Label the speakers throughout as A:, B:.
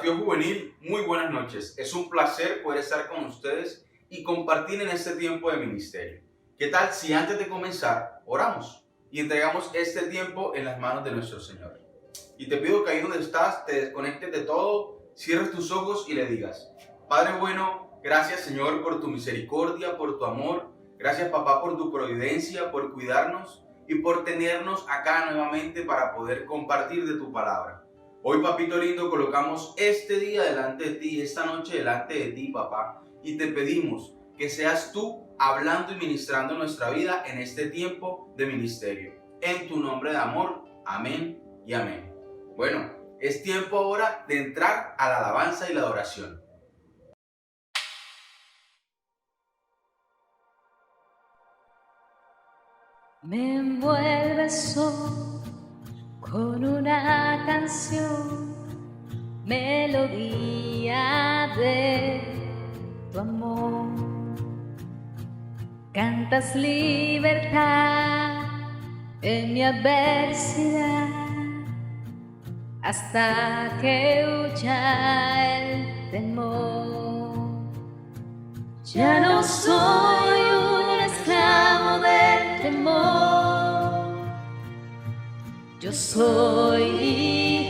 A: Partido Juvenil, muy buenas noches. Es un placer poder estar con ustedes y compartir en este tiempo de ministerio. ¿Qué tal si antes de comenzar oramos y entregamos este tiempo en las manos de nuestro Señor? Y te pido que ahí donde estás te desconectes de todo, cierres tus ojos y le digas: Padre bueno, gracias Señor por tu misericordia, por tu amor. Gracias papá por tu providencia, por cuidarnos y por tenernos acá nuevamente para poder compartir de tu palabra. Hoy, papito lindo, colocamos este día delante de ti, esta noche delante de ti, papá, y te pedimos que seas tú hablando y ministrando nuestra vida en este tiempo de ministerio. En tu nombre de amor, amén y amén. Bueno, es tiempo ahora de entrar a la alabanza y la adoración.
B: Me envuelves con una canción, melodía de tu amor. Cantas libertad en mi adversidad, hasta que huya el temor. Ya no soy un esclavo del temor, yo soy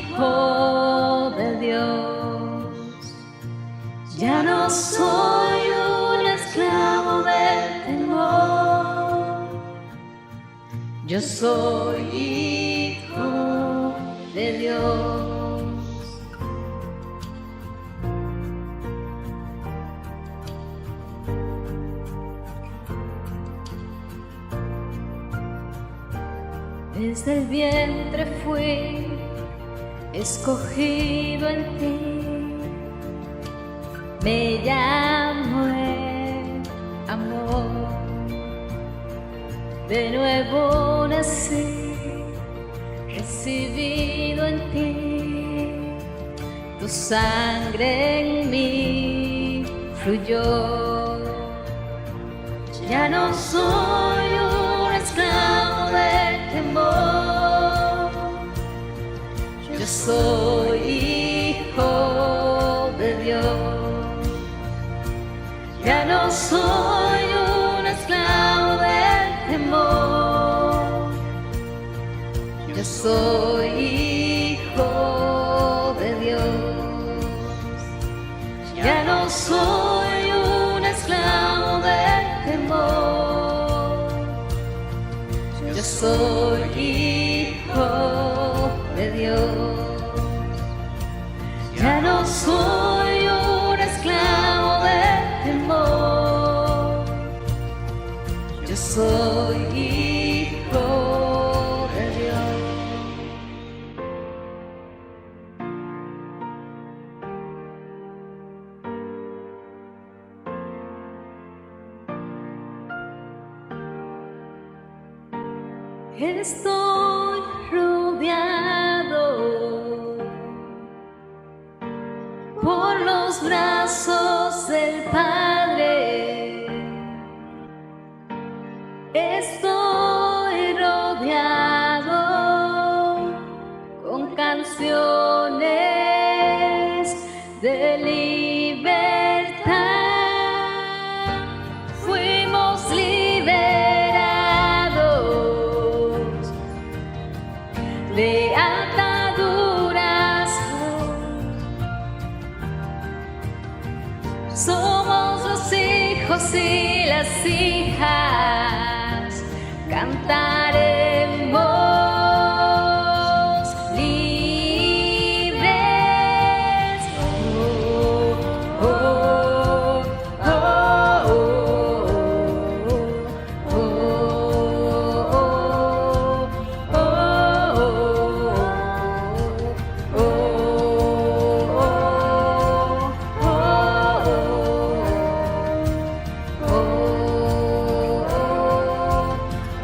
B: hijo de Dios. Ya no soy un esclavo del temor, yo soy hijo de Dios. Desde el vientre fui escogido en ti, me llamo el amor. De nuevo nací, recibido en ti, tu sangre en mí fluyó. Ya no soy un esclavo del temor, yo soy hijo de Dios. Ya no soy un esclavo del temor, yo soy hijo de Dios. Ya no soy un esclavo del temor, yo soy hijo de Dios. Ya no soy un esclavo del temor, yo soy hijo de Dios. Estoy rodeado por los brazos del Padre. Estoy rodeado con canciones de libertad. Fuimos liberados de ataduras. Somos los hijos y las hijas, cantaremos libres. Oh, oh, oh, oh, oh, oh, oh, oh,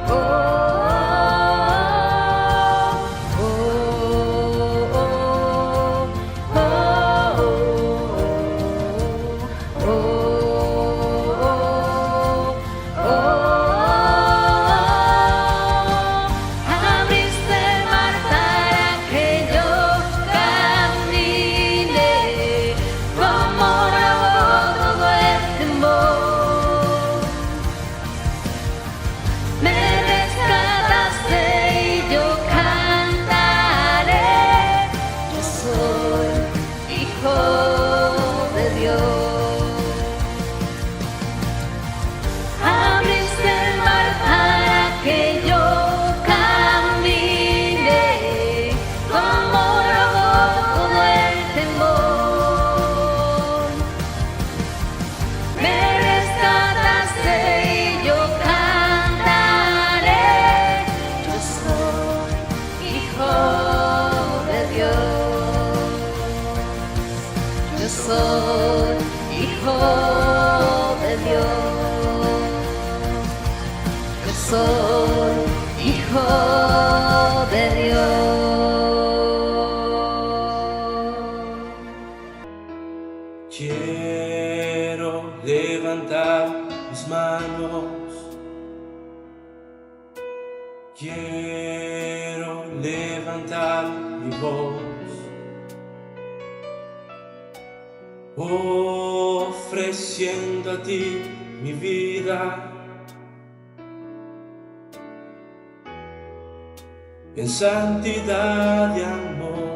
B: oh.
C: Quiero levantar mi voz, ofreciendo a ti mi vida, en santidad y amor.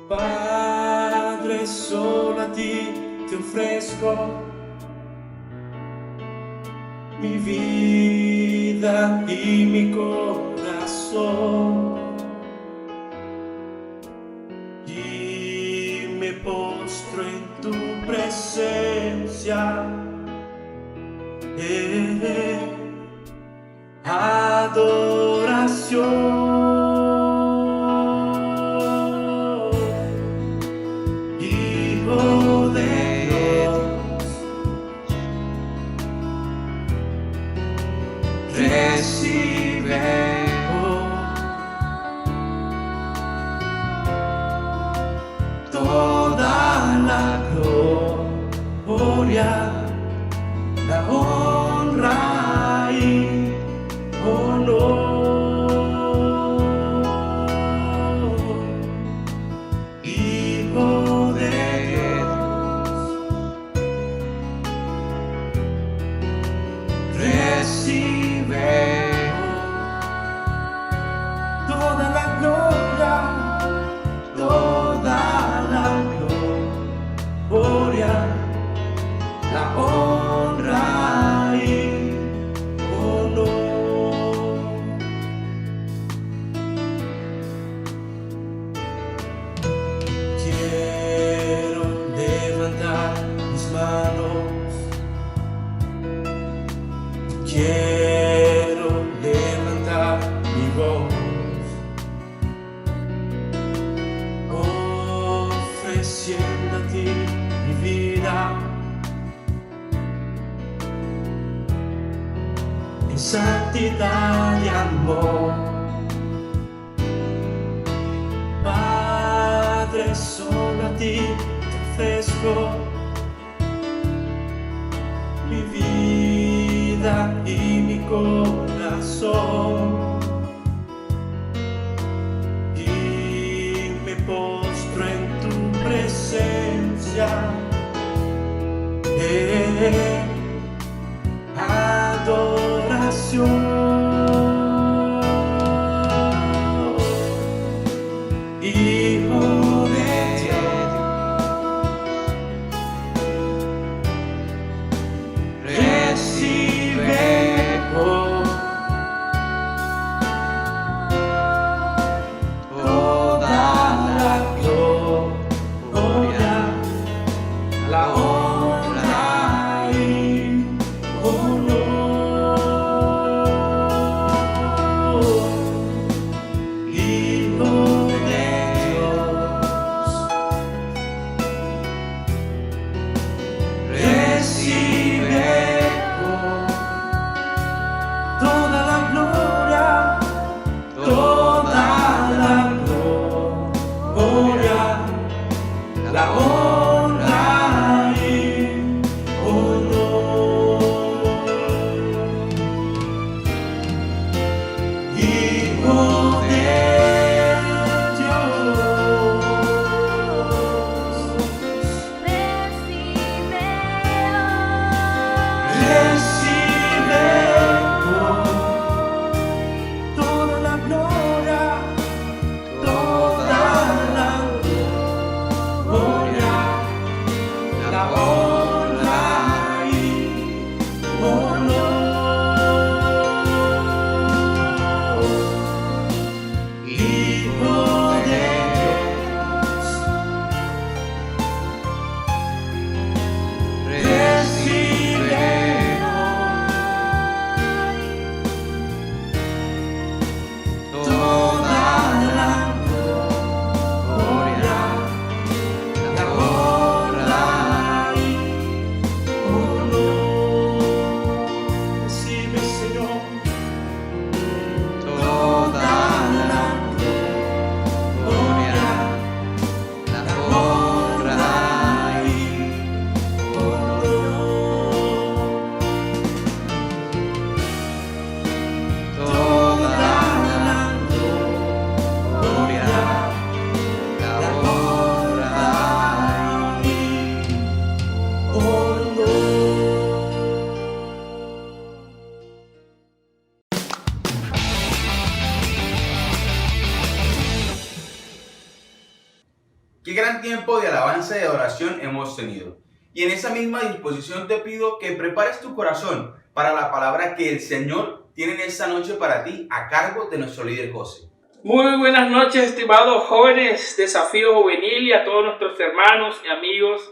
C: Padre, solo a ti te ofrezco mi vida y mi corazón, y me postro en tu presencia. Adoración, Hijo de Dios, recibe toda la gloria, la honra y honor. Hijo de Dios, recibe toda la gloria, toda la gloria, la honra y honor. Quiero levantar mis manos, quiero levantar mi voz, ofreciendo a ti mi vida, en santidad y amor. Padre, solo a ti te ofrezco mi vida y mi corazón, y me postro en tu presencia. Adoración, Hijo de Dios, recibe toda la gloria, la honra y
A: Qué gran tiempo de alabanza y de adoración hemos tenido. Y en esa misma disposición te pido que prepares tu corazón para la palabra que el Señor tiene en esta noche para ti a cargo de nuestro líder José.
D: Muy buenas noches, estimados jóvenes, Desafío Juvenil, y a todos nuestros hermanos y amigos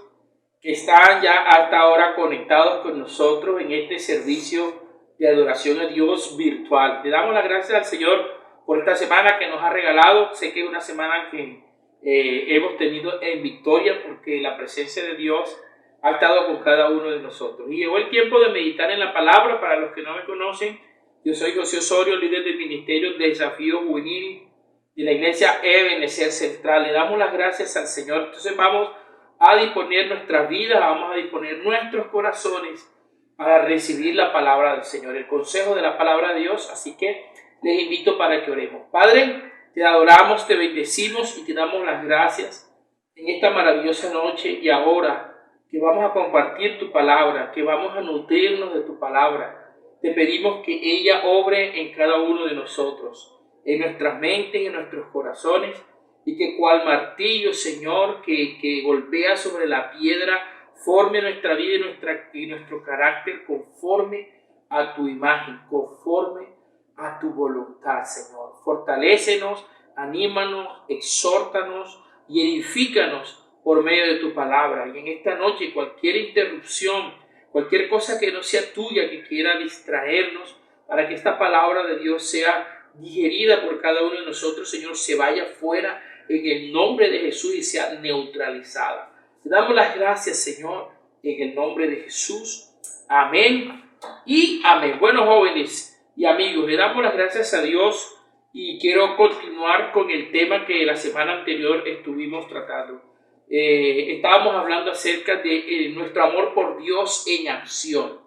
D: que están ya hasta ahora conectados con nosotros en este servicio de adoración a Dios virtual. Le damos las gracias al Señor por esta semana que nos ha regalado. Sé que es una semana que hemos tenido en victoria porque la presencia de Dios ha estado con cada uno de nosotros. Y llegó el tiempo de meditar en la palabra. Para los que no me conocen, yo soy José Osorio, líder del Ministerio de Desafío Juvenil de la Iglesia Ebenezer Central. Le damos las gracias al Señor. Entonces vamos a disponer nuestras vidas, vamos a disponer nuestros corazones para recibir la palabra del Señor, el consejo de la palabra de Dios. Así que les invito para que oremos. Padre, te adoramos, te bendecimos y te damos las gracias en esta maravillosa noche y ahora que vamos a compartir tu palabra, que vamos a nutrirnos de tu palabra. Te pedimos que ella obre en cada uno de nosotros, en nuestras mentes y en nuestros corazones, y que cual martillo, Señor, que golpea sobre la piedra, forme nuestra vida y nuestro carácter conforme a tu imagen, conforme a tu voluntad, Señor. Fortalécenos, anímanos, exhórtanos y edifícanos por medio de tu palabra. Y en esta noche cualquier interrupción, cualquier cosa que no sea tuya, que quiera distraernos, para que esta palabra de Dios sea digerida por cada uno de nosotros, Señor, se vaya fuera en el nombre de Jesús y sea neutralizada. Te damos las gracias, Señor, en el nombre de Jesús. Amén y amén. Bueno, jóvenes y amigos, le damos las gracias a Dios y quiero continuar con el tema que la semana anterior estuvimos tratando. Estábamos hablando acerca de nuestro amor por Dios en acción.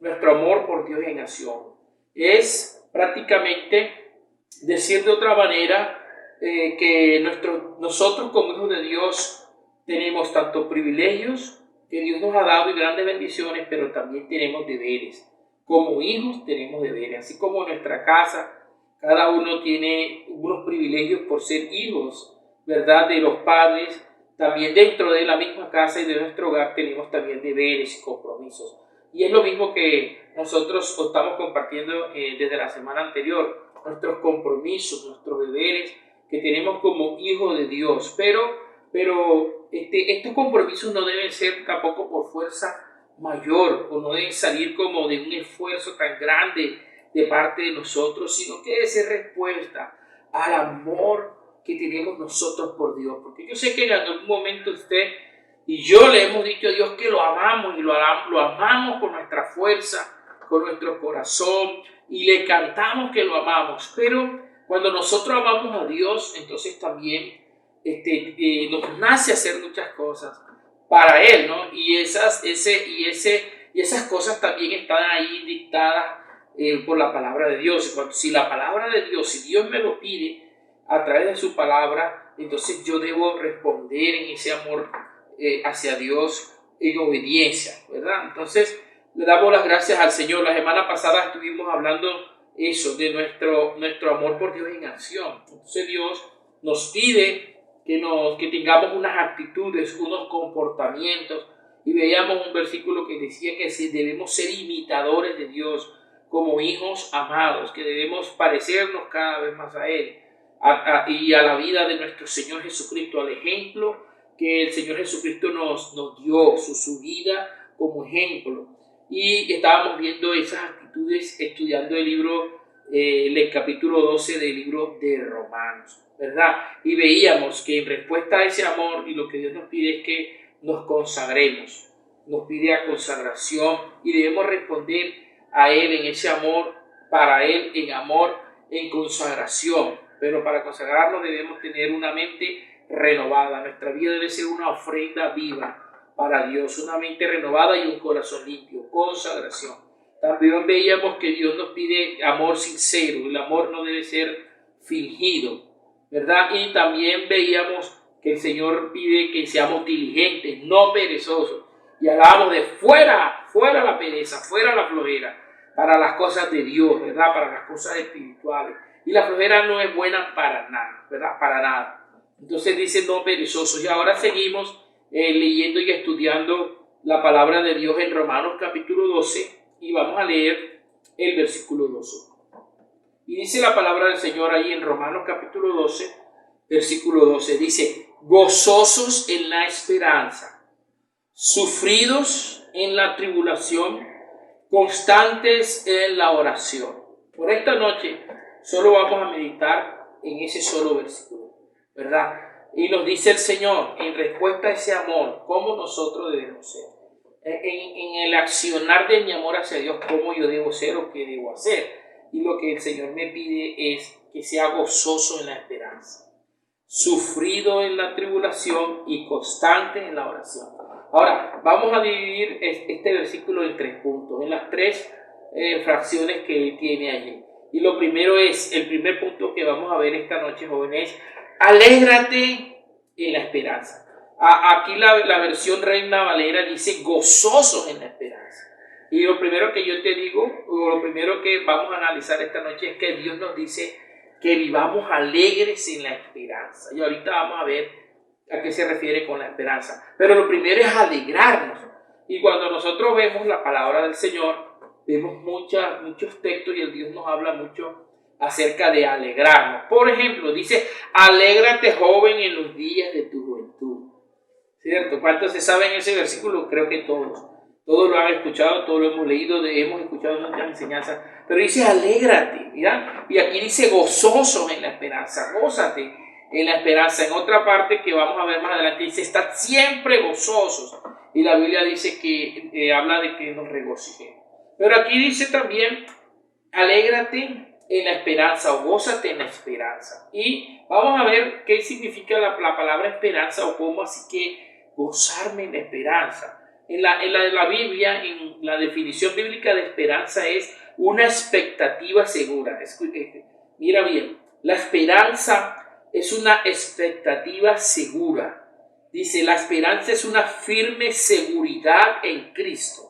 D: Nuestro amor por Dios en acción es prácticamente decir de otra manera que nosotros como hijos de Dios tenemos tanto privilegios que Dios nos ha dado y grandes bendiciones, pero también tenemos deberes. Como hijos tenemos deberes, así como en nuestra casa cada uno tiene unos privilegios por ser hijos, ¿verdad?, de los padres. También dentro de la misma casa y de nuestro hogar tenemos también deberes y compromisos. Y es lo mismo que nosotros estamos compartiendo desde la semana anterior, nuestros compromisos, nuestros deberes que tenemos como hijos de Dios. Pero estos compromisos no deben ser tampoco por fuerza mayor o no deben salir como de un esfuerzo tan grande de parte de nosotros, sino que debe ser respuesta al amor que tenemos nosotros por Dios. Porque yo sé que en algún momento usted y yo le hemos dicho a Dios que lo amamos y lo amamos con nuestra fuerza, con nuestro corazón, y le cantamos que lo amamos. Pero cuando nosotros amamos a Dios, entonces también nos nace hacer muchas cosas para Él, ¿no? Y esas cosas también están ahí dictadas por la palabra de Dios. Si la palabra de Dios, si Dios me lo pide a través de su palabra, entonces yo debo responder en ese amor hacia Dios en obediencia, ¿verdad? Entonces le damos las gracias al Señor. La semana pasada estuvimos hablando eso, de nuestro amor por Dios en acción. Entonces Dios nos pide que tengamos unas actitudes, unos comportamientos, y veíamos un versículo que decía que debemos ser imitadores de Dios como hijos amados, que debemos parecernos cada vez más a Él y a la vida de nuestro Señor Jesucristo, al ejemplo que el Señor Jesucristo nos dio, su vida como ejemplo. Y estábamos viendo esas actitudes estudiando el capítulo 12 del libro de Romanos, ¿verdad? Y veíamos que en respuesta a ese amor, y lo que Dios nos pide es que nos consagremos, nos pide a consagración y debemos responder a Él en ese amor, para Él en amor, en consagración. Pero para consagrarnos debemos tener una mente renovada. Nuestra vida debe ser una ofrenda viva para Dios, una mente renovada y un corazón limpio, consagración. También veíamos que Dios nos pide amor sincero, el amor no debe ser fingido, ¿verdad? Y también veíamos que el Señor pide que seamos diligentes, no perezosos. Y hablábamos de fuera la pereza, fuera la flojera, para las cosas de Dios, ¿verdad? Para las cosas espirituales. Y la flojera no es buena para nada, ¿verdad? Para nada. Entonces dice no perezosos. Y ahora seguimos leyendo y estudiando la palabra de Dios en Romanos capítulo 12 y vamos a leer el versículo 12. Y dice la palabra del Señor ahí en Romanos capítulo 12, versículo 12. Dice, gozosos en la esperanza, sufridos en la tribulación, constantes en la oración. Por esta noche solo vamos a meditar en ese solo versículo, ¿verdad? Y nos dice el Señor, en respuesta a ese amor, cómo nosotros debemos ser. En el accionar de mi amor hacia Dios, cómo yo debo ser o qué debo hacer. Y lo que el Señor me pide es que sea gozoso en la esperanza, sufrido en la tribulación y constante en la oración. Ahora, vamos a dividir este versículo en 3 puntos, en las 3 fracciones que él tiene allí. Y lo primero es, el primer punto que vamos a ver esta noche, jóvenes, alégrate en la esperanza. Aquí la versión Reina Valera dice gozosos en la esperanza. Y lo primero que yo te digo, o lo primero que vamos a analizar esta noche es que Dios nos dice que vivamos alegres en la esperanza. Y ahorita vamos a ver a qué se refiere con la esperanza. Pero lo primero es alegrarnos. Y cuando nosotros vemos la palabra del Señor, vemos muchos textos y el Dios nos habla mucho acerca de alegrarnos. Por ejemplo, dice, alégrate joven en los días de tu juventud. ¿Cierto? ¿Cuántos se saben ese versículo? Creo que todos. Todos lo han escuchado, todos lo hemos leído, hemos escuchado muchas enseñanzas. Pero dice, alégrate, ¿ya? Y aquí dice, gozosos en la esperanza, gózate en la esperanza. En otra parte que vamos a ver más adelante, dice, estad siempre gozosos. Y la Biblia dice que habla de que nos regocijemos. Pero aquí dice también, alégrate en la esperanza o gózate en la esperanza. Y vamos a ver qué significa la palabra esperanza o cómo así que gozarme en la esperanza. En la Biblia, en la definición bíblica de esperanza es una expectativa segura. Mira bien, la esperanza es una expectativa segura. Dice, la esperanza es una firme seguridad en Cristo.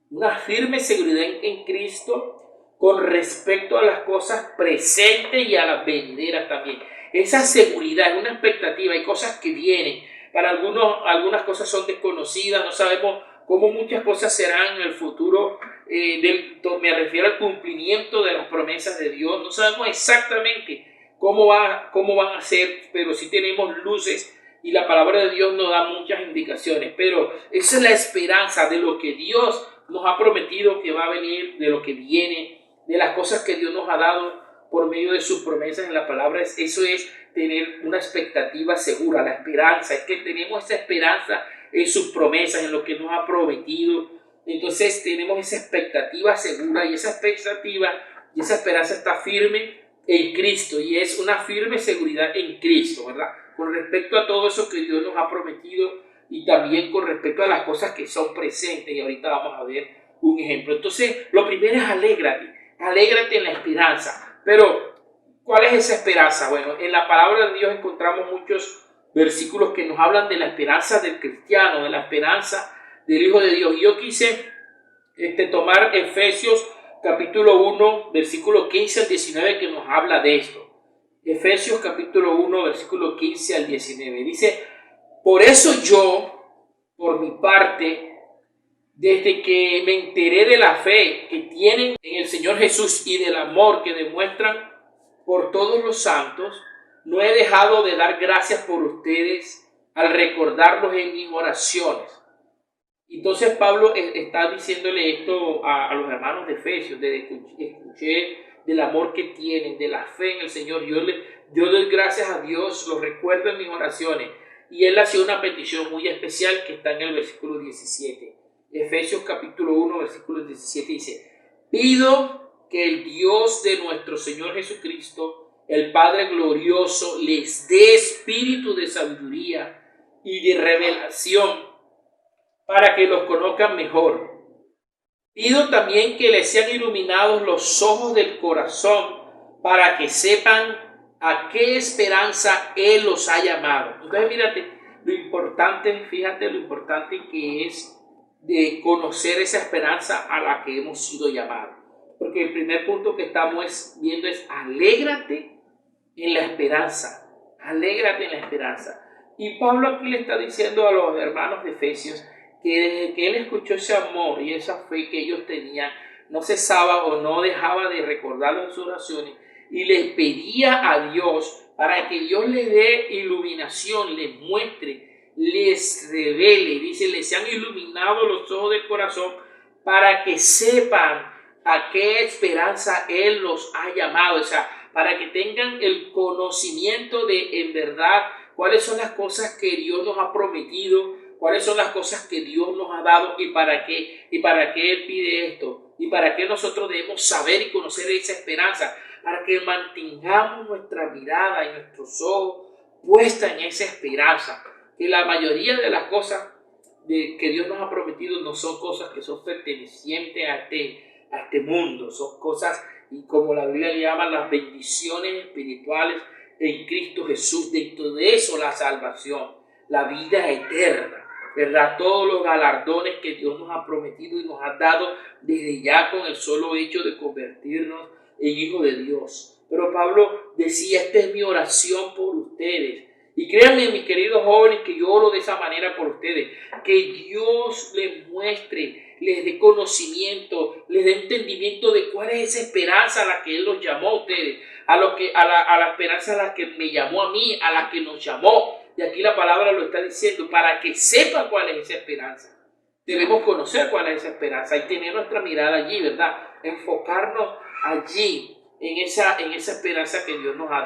D: Una firme seguridad en Cristo con respecto a las cosas presentes y a las venideras también. Esa seguridad es una expectativa, hay cosas que vienen. Para algunas cosas son desconocidas, no sabemos cómo muchas cosas serán en el futuro. Me refiero al cumplimiento de las promesas de Dios. No sabemos exactamente cómo van a ser, pero sí tenemos luces y la palabra de Dios nos da muchas indicaciones. Pero esa es la esperanza de lo que Dios nos ha prometido que va a venir, de lo que viene, de las cosas que Dios nos ha dado por medio de sus promesas en la palabra. Eso es tener una expectativa segura, la esperanza. Es que tenemos esa esperanza en sus promesas, en lo que nos ha prometido. Entonces tenemos esa expectativa segura y esa expectativa y esa esperanza está firme en Cristo y es una firme seguridad en Cristo, ¿verdad? Con respecto a todo eso que Dios nos ha prometido y también con respecto a las cosas que son presentes, y ahorita vamos a ver un ejemplo. Entonces, lo primero es alégrate en la esperanza. Pero, ¿cuál es esa esperanza? Bueno, en la palabra de Dios encontramos muchos versículos que nos hablan de la esperanza del cristiano, de la esperanza del Hijo de Dios. Y yo quise tomar Efesios capítulo 1, versículo 15 al 19, que nos habla de esto. Efesios capítulo 1, versículo 15 al 19. Dice, por eso yo, por mi parte, desde que me enteré de la fe que tienen en el Señor Jesús y del amor que demuestran por todos los santos, no he dejado de dar gracias por ustedes al recordarlos en mis oraciones. Entonces Pablo está diciéndole esto a los hermanos de Efesios, escuché del amor que tienen, de la fe en el Señor. Yo doy gracias a Dios, los recuerdo en mis oraciones. Y él hacía una petición muy especial que está en el versículo 17. Efesios capítulo 1, versículo 17 dice, pido que el Dios de nuestro Señor Jesucristo, el Padre glorioso, les dé espíritu de sabiduría y de revelación para que los conozcan mejor. Pido también que les sean iluminados los ojos del corazón para que sepan a qué esperanza Él los ha llamado. Entonces, fíjate lo importante que es de conocer esa esperanza a la que hemos sido llamados. Porque el primer punto que estamos viendo es alégrate en la esperanza. Alégrate en la esperanza. Y Pablo aquí le está diciendo a los hermanos de Efesios que desde que él escuchó ese amor y esa fe que ellos tenían, no cesaba o no dejaba de recordarlo en sus oraciones y les pedía a Dios para que Dios les dé iluminación, les muestre, les revele. Dice, les sean iluminados los ojos del corazón para que sepan a qué esperanza Él los ha llamado. O sea, para que tengan el conocimiento de en verdad cuáles son las cosas que Dios nos ha prometido, cuáles son las cosas que Dios nos ha dado y para qué Él pide esto y para qué nosotros debemos saber y conocer esa esperanza, para que mantengamos nuestra mirada y nuestros ojos puestas en esa esperanza, que la mayoría de las cosas que Dios nos ha prometido no son cosas que son pertenecientes a este mundo, son cosas, y como la Biblia le llama, las bendiciones espirituales en Cristo Jesús. Dentro de eso la salvación, la vida eterna, ¿verdad? Todos los galardones que Dios nos ha prometido y nos ha dado desde ya con el solo hecho de convertirnos en hijos de Dios. Pero Pablo decía, esta es mi oración por ustedes. Y créanme, mis queridos jóvenes, que yo oro de esa manera por ustedes, que Dios les muestre, les dé conocimiento, les dé entendimiento de cuál es esa esperanza a la que Él los llamó a ustedes, a la esperanza a la que me llamó a mí, a la que nos llamó. Y aquí la palabra lo está diciendo, para que sepan cuál es esa esperanza. Debemos conocer cuál es esa esperanza y tener nuestra mirada allí, ¿verdad? Enfocarnos allí, en esa esperanza que Dios nos ha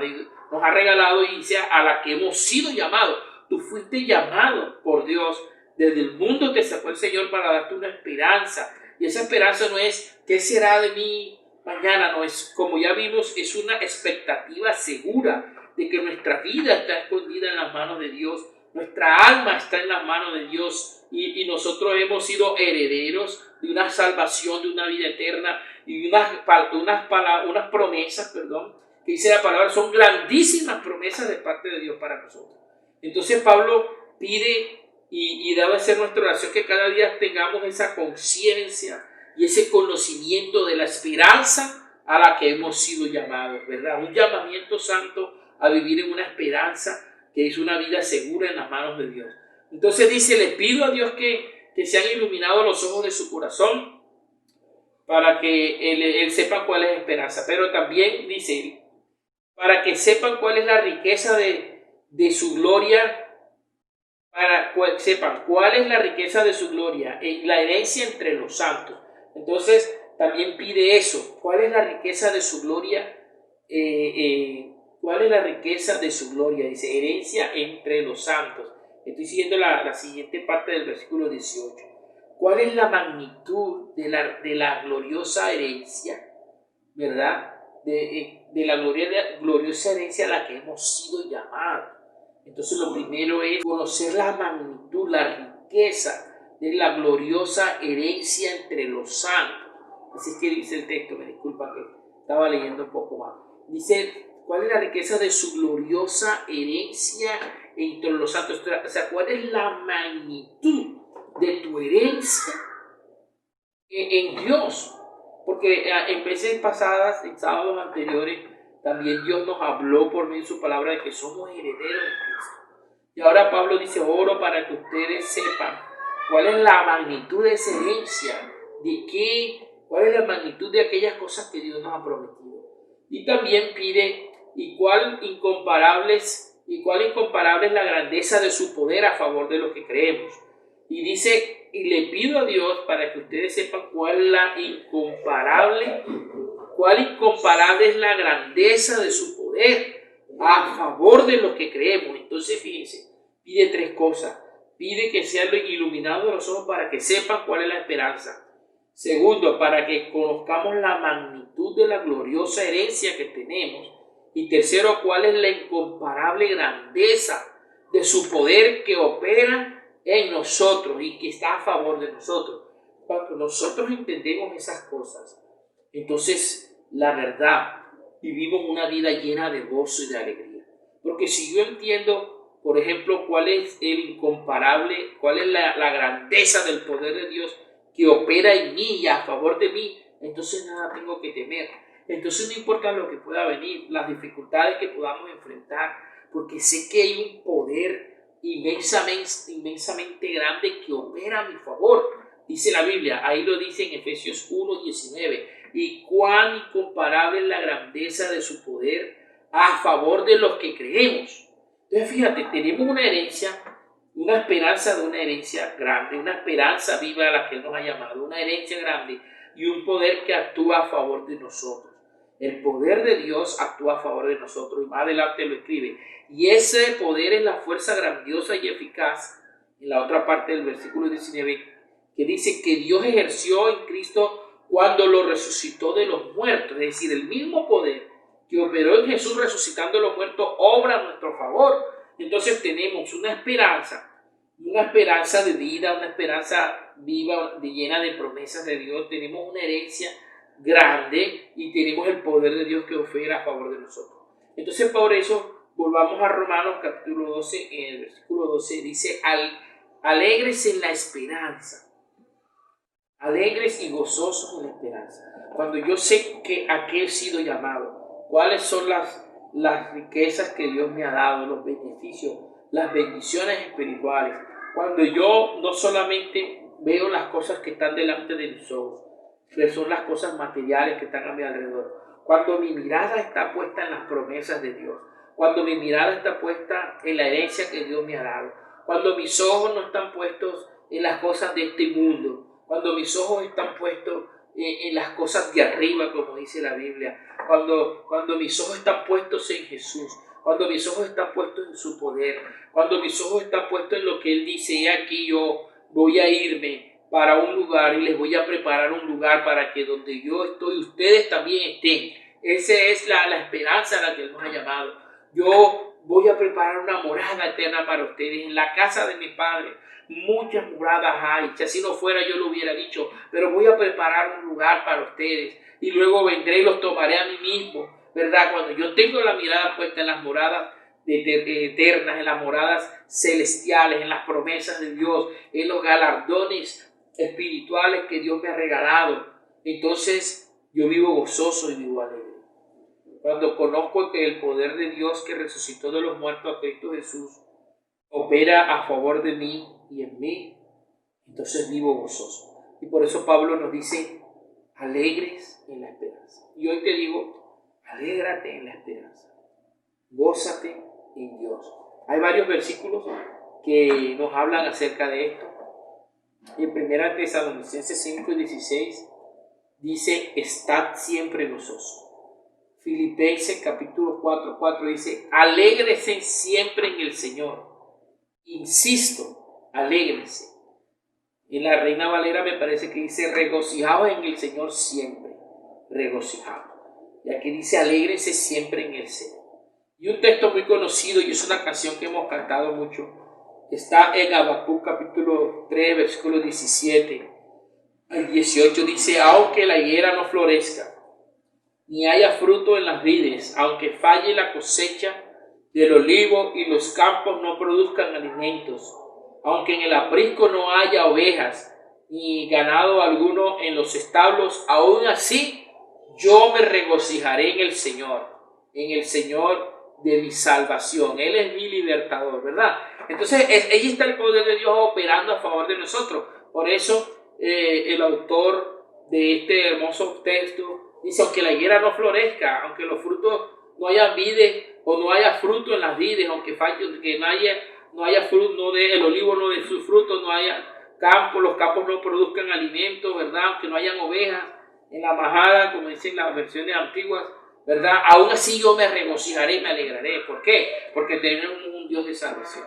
D: regalado y a la que hemos sido llamados. Tú fuiste llamado por Dios. Desde el mundo te sacó el Señor para darte una esperanza. Y esa esperanza no es ¿qué será de mí mañana? No es, como ya vimos, es una expectativa segura de que nuestra vida está escondida en las manos de Dios. Nuestra alma está en las manos de Dios. Y nosotros hemos sido herederos de una salvación, de una vida eterna y unas promesas, que dice la palabra, son grandísimas promesas de parte de Dios para nosotros. Entonces Pablo pide y debe ser nuestra oración que cada día tengamos esa conciencia y ese conocimiento de la esperanza a la que hemos sido llamados, ¿verdad? Un llamamiento santo a vivir en una esperanza que es una vida segura en las manos de Dios. Entonces dice, les pido a Dios que sean iluminados los ojos de su corazón para que él sepa cuál es la esperanza. Pero también dice, para que sepan cuál es la riqueza de su gloria, sepan cuál es la riqueza de su gloria, la herencia entre los santos. Entonces también pide eso, cuál es la riqueza de su gloria, cuál es la riqueza de su gloria, dice, herencia entre los santos. Estoy siguiendo la siguiente parte del versículo 18. ¿Cuál es la magnitud de la gloriosa herencia, verdad? De la gloriosa herencia a la que hemos sido llamados. Entonces lo primero es conocer la magnitud, la riqueza de la gloriosa herencia entre los santos. Así es que dice el texto, me disculpa que estaba leyendo un poco más. Dice, ¿cuál es la riqueza de su gloriosa herencia entre los santos? O sea, ¿cuál es la magnitud de tu herencia en Dios? Porque en veces pasadas, en sábados anteriores, también Dios nos habló por medio de su palabra de que somos herederos de Cristo. Y ahora Pablo dice, oro para que ustedes sepan cuál es la magnitud de esa herencia, cuál es la magnitud de aquellas cosas que Dios nos ha prometido. Y también pide, cuál incomparable es la grandeza de su poder a favor de los que creemos. Y dice, y le pido a Dios para que ustedes sepan cuál incomparable es la grandeza de su poder a favor de los que creemos. Entonces fíjense, pide tres cosas. Pide que sean iluminados los ojos para que sepan cuál es la esperanza. Segundo, para que conozcamos la magnitud de la gloriosa herencia que tenemos. Y tercero, cuál es la incomparable grandeza de su poder que opera en nosotros y que está a favor de nosotros. Cuando nosotros entendemos esas cosas, entonces la verdad, vivimos una vida llena de gozo y de alegría. Porque si yo entiendo, por ejemplo, cuál es la grandeza del poder de Dios que opera en mí y a favor de mí, entonces nada tengo que temer. Entonces no importa lo que pueda venir, las dificultades que podamos enfrentar, porque sé que hay un poder inmensamente grande que opera a mi favor. Dice la Biblia, ahí lo dice en Efesios 1:19, y cuán incomparable es la grandeza de su poder a favor de los que creemos. Entonces fíjate, tenemos una herencia, una esperanza de una herencia grande, una esperanza viva a la que Él nos ha llamado, una herencia grande y un poder que actúa a favor de nosotros. El poder de Dios actúa a favor de nosotros, y más adelante lo escribe. Y ese poder es la fuerza grandiosa y eficaz, en la otra parte del versículo 19, que dice que Dios ejerció en Cristo cuando lo resucitó de los muertos. Es decir, el mismo poder que operó en Jesús resucitando de los muertos obra a nuestro favor. Entonces tenemos una esperanza de vida, una esperanza viva, llena de promesas de Dios. Tenemos una herencia grande y tenemos el poder de Dios que opera a favor de nosotros. Entonces, por eso, volvamos a Romanos capítulo 12, en el versículo 12 dice, alegres en la esperanza, alegres y gozosos en la esperanza. Cuando yo sé que a qué he sido llamado, cuáles son las riquezas que Dios me ha dado, los beneficios, las bendiciones espirituales. Cuando yo no solamente veo las cosas que están delante de mis ojos, que son las cosas materiales que están a mi alrededor. Cuando mi mirada está puesta en las promesas de Dios, cuando mi mirada está puesta en la herencia que Dios me ha dado, cuando mis ojos no están puestos en las cosas de este mundo, cuando mis ojos están puestos en las cosas de arriba, como dice la Biblia, cuando mis ojos están puestos en Jesús, cuando mis ojos están puestos en su poder, cuando mis ojos están puestos en lo que Él dice, he aquí yo voy a irme para un lugar y les voy a preparar un lugar para que donde yo estoy, ustedes también estén. Esa es la esperanza a la que Él nos ha llamado. Yo voy a preparar una morada eterna para ustedes. En la casa de mi Padre muchas moradas hay. Si así no fuera, yo lo hubiera dicho. Pero voy a preparar un lugar para ustedes. Y luego vendré y los tomaré a mí mismo. ¿Verdad? Cuando yo tengo la mirada puesta en las moradas eternas, en las moradas celestiales, en las promesas de Dios, en los galardones espirituales que Dios me ha regalado, entonces yo vivo gozoso y vivo alegre. Cuando conozco que el poder de Dios que resucitó de los muertos a Cristo Jesús opera a favor de mí y en mí, entonces vivo gozoso. Y por eso Pablo nos dice, alegres en la esperanza. Y hoy te digo, alégrate en la esperanza, gózate en Dios. Hay varios versículos que nos hablan acerca de esto. En 1 Tesalonicenses 5:16 dice, estad siempre gozosos. Filipenses capítulo 4:4 dice, alégrese siempre en el Señor. Insisto, alégrese. En la Reina Valera me parece que dice, regocijaos en el Señor siempre. Regocijaos. Y aquí dice, alégrese siempre en el Señor. Y un texto muy conocido, y es una canción que hemos cantado mucho, está en Habacuc capítulo 3, versículo 17 al 18, dice, aunque la higuera no florezca, ni haya fruto en las vides, aunque falle la cosecha del olivo y los campos no produzcan alimentos, aunque en el aprisco no haya ovejas, ni ganado alguno en los establos, aún así yo me regocijaré en el Señor de mi salvación. Él es mi libertador, ¿verdad? Entonces, ahí está el poder de Dios operando a favor de nosotros. Por eso, el autor de este hermoso texto dice, aunque la higuera no florezca, aunque los frutos no haya vides o no haya fruto en las vides, aunque falle, que no haya fruto, no dé el olivo, no dé su fruto, no haya campo, los campos no produzcan alimentos, ¿verdad? Aunque no hayan ovejas en la majada, como dicen las versiones antiguas, ¿verdad? Aún así yo me regocijaré y me alegraré. ¿Por qué? Porque tenemos un Dios de salvación.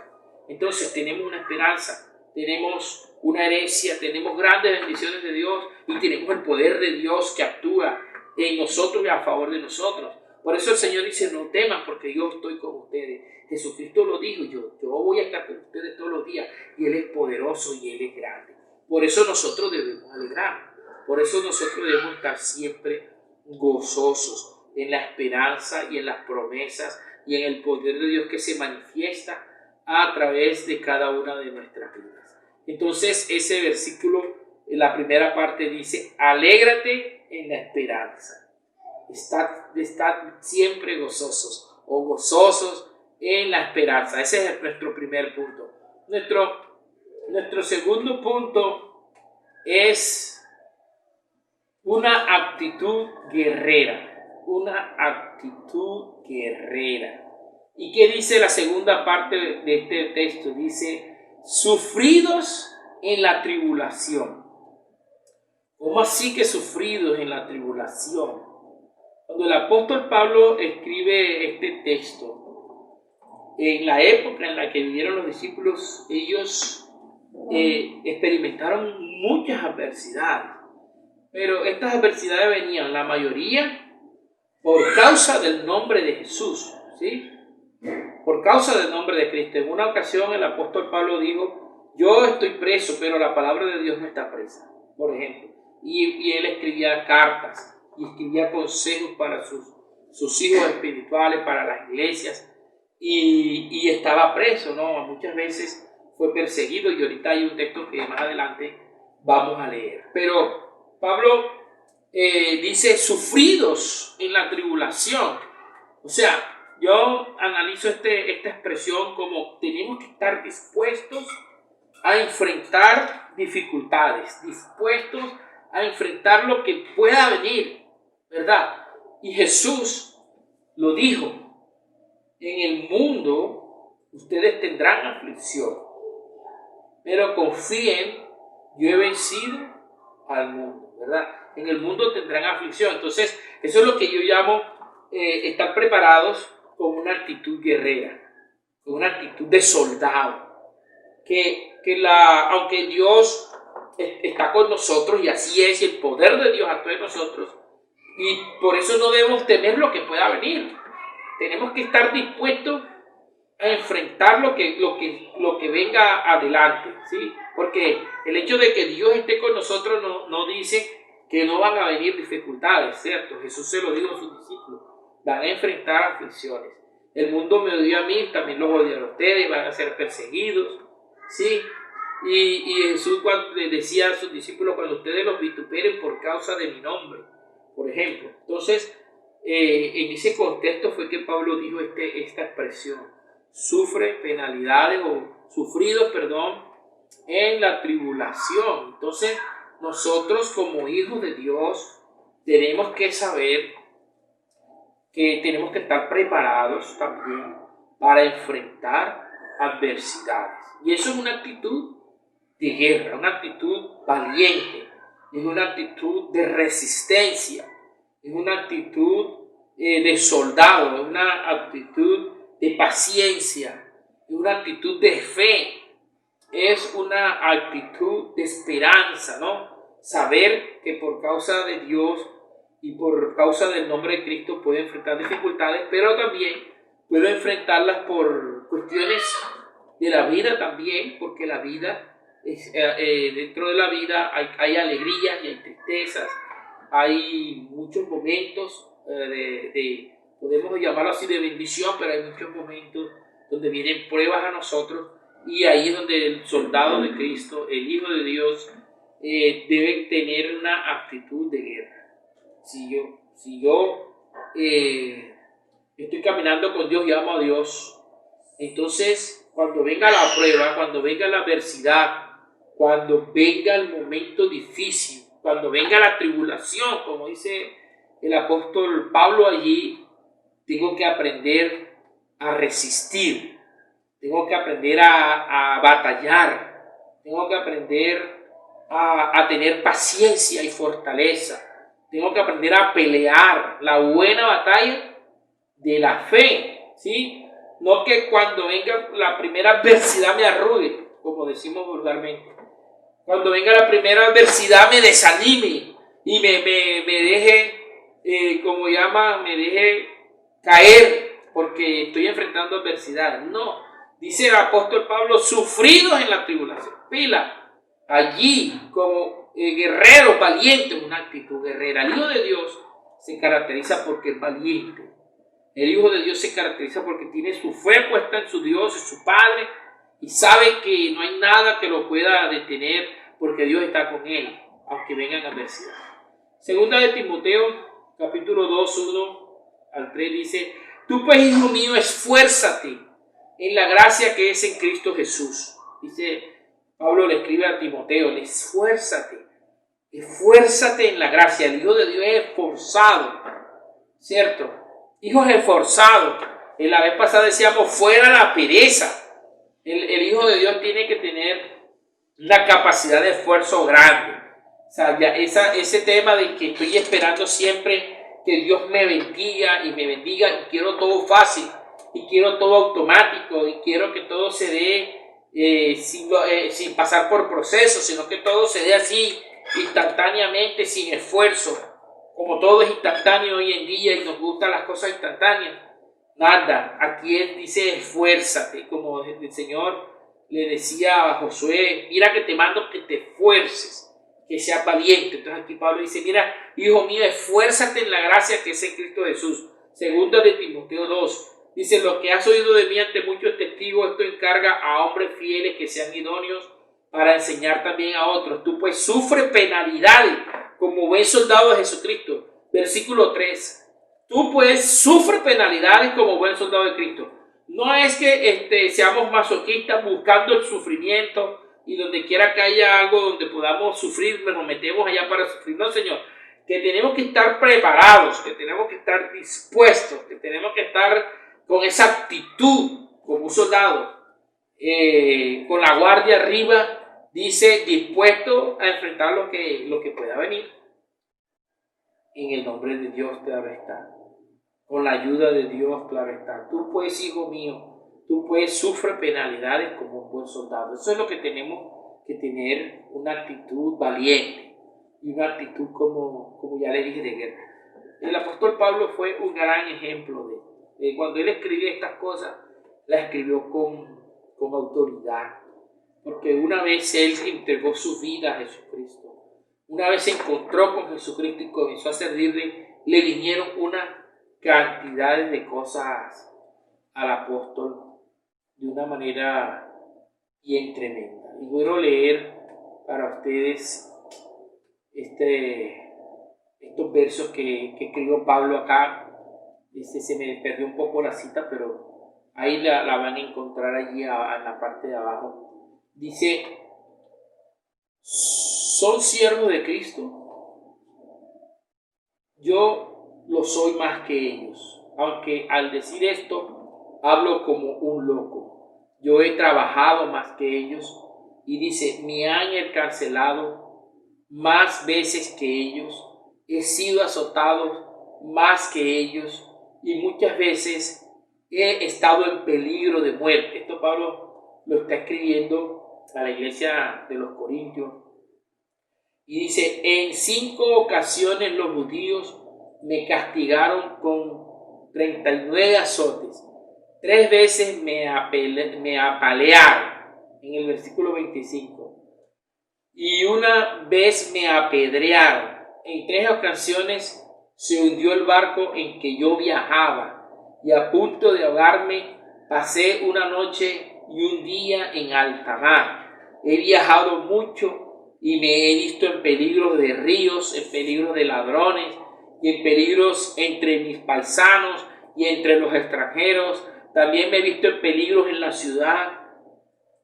D: Entonces tenemos una esperanza, tenemos una herencia, tenemos grandes bendiciones de Dios y tenemos el poder de Dios que actúa en nosotros y a favor de nosotros. Por eso el Señor dice, no teman porque yo estoy con ustedes. Jesucristo lo dijo, yo voy a estar con ustedes todos los días y Él es poderoso y Él es grande. Por eso nosotros debemos alegrarnos, por eso nosotros debemos estar siempre gozosos en la esperanza y en las promesas y en el poder de Dios que se manifiesta a través de cada una de nuestras vidas. Entonces ese versículo, en la primera parte dice, alégrate en la esperanza. Estad siempre gozosos o gozosos en la esperanza. Ese es nuestro primer punto. Nuestro segundo punto es una actitud guerrera. Una actitud guerrera. ¿Y qué dice la segunda parte de este texto? Dice, sufridos en la tribulación. ¿Cómo así que sufridos en la tribulación? Cuando el apóstol Pablo escribe este texto, en la época en la que vivieron los discípulos, ellos experimentaron muchas adversidades. Pero estas adversidades venían, la mayoría, por causa del nombre de Jesús, ¿sí? Por causa del nombre de Cristo. En una ocasión el apóstol Pablo dijo, yo estoy preso, pero la palabra de Dios no está presa, por ejemplo. Y él escribía cartas y escribía consejos para sus hijos espirituales, para las iglesias, y estaba preso, ¿no? Muchas veces fue perseguido, y ahorita hay un texto que más adelante vamos a leer. Pero Pablo dice, sufridos en la tribulación. O sea, yo analizo esta expresión como tenemos que estar dispuestos a enfrentar dificultades, dispuestos a enfrentar lo que pueda venir, ¿verdad? Y Jesús lo dijo, en el mundo ustedes tendrán aflicción, pero confíen, yo he vencido al mundo, ¿verdad? En el mundo tendrán aflicción. Entonces, eso es lo que yo llamo estar preparados con una actitud guerrera, con una actitud de soldado, aunque Dios está con nosotros, y así es, y el poder de Dios actúa en nosotros, y por eso no debemos temer lo que pueda venir. Tenemos que estar dispuestos a enfrentar lo que venga adelante, ¿sí? Porque el hecho de que Dios esté con nosotros no dice que no van a venir dificultades, ¿cierto? Jesús se lo dijo a sus discípulos, van a enfrentar aflicciones. El mundo me odió a mí, también los odiará a ustedes, van a ser perseguidos, ¿sí? Y Jesús cuando le decía a sus discípulos, cuando ustedes los vituperen por causa de mi nombre, por ejemplo. Entonces, en ese contexto fue que Pablo dijo esta expresión, sufridos, en la tribulación. Entonces, nosotros como hijos de Dios tenemos que saber que tenemos que estar preparados también para enfrentar adversidades. Y eso es una actitud de guerra, una actitud valiente, es una actitud de resistencia, es una actitud de soldado, es una actitud de paciencia, es una actitud de fe, es una actitud de esperanza, ¿no? Saber que por causa de Dios y por causa del nombre de Cristo puedo enfrentar dificultades, pero también puedo enfrentarlas por cuestiones de la vida también, porque la vida, dentro de la vida hay alegrías y hay tristezas, hay muchos momentos podemos llamarlo así, de bendición, pero hay muchos momentos donde vienen pruebas a nosotros, y ahí es donde el soldado de Cristo, el Hijo de Dios, debe tener una actitud de guerra. Si yo estoy caminando con Dios y amo a Dios, entonces cuando venga la prueba, cuando venga la adversidad, cuando venga el momento difícil, cuando venga la tribulación, como dice el apóstol Pablo allí, tengo que aprender a resistir, tengo que aprender a batallar, tengo que aprender a tener paciencia y fortaleza, tengo que aprender a pelear la buena batalla de la fe, ¿sí? No que cuando venga la primera adversidad me arrugue, como decimos vulgarmente. Cuando venga la primera adversidad me desanime y me deje, me deje caer porque estoy enfrentando adversidades. No, dice el apóstol Pablo, sufridos en la tribulación. Pila, allí como guerreros valientes, una actitud guerrera. El Hijo de Dios se caracteriza porque es valiente. El Hijo de Dios se caracteriza porque tiene su fe puesta en su Dios, en su Padre, y sabe que no hay nada que lo pueda detener porque Dios está con él, aunque vengan adversidades. Segunda de Timoteo, capítulo 2, 1 al 3 dice, tú pues, hijo mío, esfuérzate en la gracia que es en Cristo Jesús. Dice Pablo, le escribe a Timoteo, esfuérzate en la gracia. El Hijo de Dios es esforzado, ¿cierto? Hijos esforzados. En la vez pasada decíamos, fuera la pereza. El Hijo de Dios tiene que tener una capacidad de esfuerzo grande. O sea, ya ese tema de que estoy esperando siempre que Dios me bendiga y y quiero todo fácil y quiero todo automático y quiero que todo se dé sin pasar por procesos, sino que todo se dé así instantáneamente, sin esfuerzo. Como todo es instantáneo hoy en día y nos gustan las cosas instantáneas, nada. Aquí él dice esfuérzate, como el Señor le decía a Josué, mira que te mando que te esfuerces, que seas valiente. Entonces aquí Pablo dice, mira, hijo mío, esfuérzate en la gracia que es en Cristo Jesús. Segunda de Timoteo 2, dice, lo que has oído de mí ante muchos testigos, esto encarga a hombres fieles que sean idóneos para enseñar también a otros. Tú pues sufre penalidades como buen soldado de Jesucristo. Versículo 3, tú pues sufre penalidades como buen soldado de Cristo. No es que seamos masoquistas buscando el sufrimiento y donde quiera que haya algo donde podamos sufrir, nos metemos allá para sufrir. No, Señor, que tenemos que estar preparados, que tenemos que estar dispuestos, que tenemos que estar con esa actitud como un soldado, con la guardia arriba, dice, dispuesto a enfrentar lo que pueda venir. En el nombre de Dios, claro está. Con la ayuda de Dios, claro está. Tú pues, hijo mío, tú pues sufre penalidades como un buen soldado. Eso es lo que tenemos que tener, una actitud valiente y una actitud como ya le dije, de guerra. El apóstol Pablo fue un gran ejemplo de cuando él escribió estas cosas, las escribió con autoridad, porque una vez él entregó su vida a Jesucristo, una vez se encontró con Jesucristo y comenzó a servirle, le vinieron una cantidad de cosas al apóstol de una manera bien tremenda. Y quiero leer para ustedes estos versos que escribió Pablo acá. Se me perdió un poco la cita, pero ahí la van a encontrar allí en la parte de abajo. Dice, ¿son siervos de Cristo? Yo lo soy más que ellos, aunque al decir esto hablo como un loco. Yo he trabajado más que ellos, y dice, me han encarcelado más veces que ellos, he sido azotado más que ellos, y muchas veces he estado en peligro de muerte. Esto Pablo lo está escribiendo a la iglesia de los Corintios, y dice, en 5 ocasiones los judíos me castigaron con 39 azotes. 3 veces me apalearon, en el versículo 25. Y una vez me apedrearon. En 3 ocasiones se hundió el barco en que yo viajaba. Y a punto de ahogarme, pasé una noche y un día en alta mar. He viajado mucho y me he visto en peligro de ríos, en peligro de ladrones, y en peligros entre mis paisanos y entre los extranjeros. También me he visto en peligros en la ciudad,